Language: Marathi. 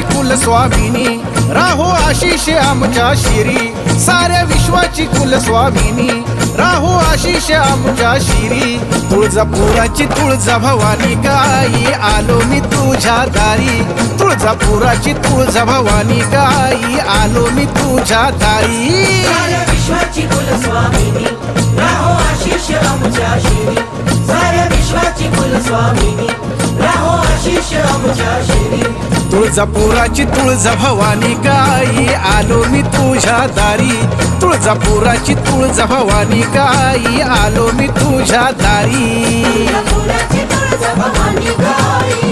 विश्वाची कुलस्वामिनी, राहो आशिष आमच्या शिरी, साऱ्या विश्वाची कुलस्वामिनी, राहो आशिष आमच्या शिरी. तुळजापुराची तुळजा भवानी गाई, आलो मी तुझ्या दारी. तुळजापुराची तुळजा भवानी गाई, आलो मी तुझ्या दारी. साऱ्या विश्वाची कुलस्वामिनी, राहो आशिष आमच्या शिरी, साऱ्या विश्वाची कुलस्वामिनी, राहो आशिष आमच्या शिरी. तुळजापुराची तुळजा भवानी गाई, आलो मी तुझ्या दारी. तुळजापुराची तुळजा भवानी गाई, आलो मी तुझ्या दारी. तुळजापुराची तुळजा भवानी गाई,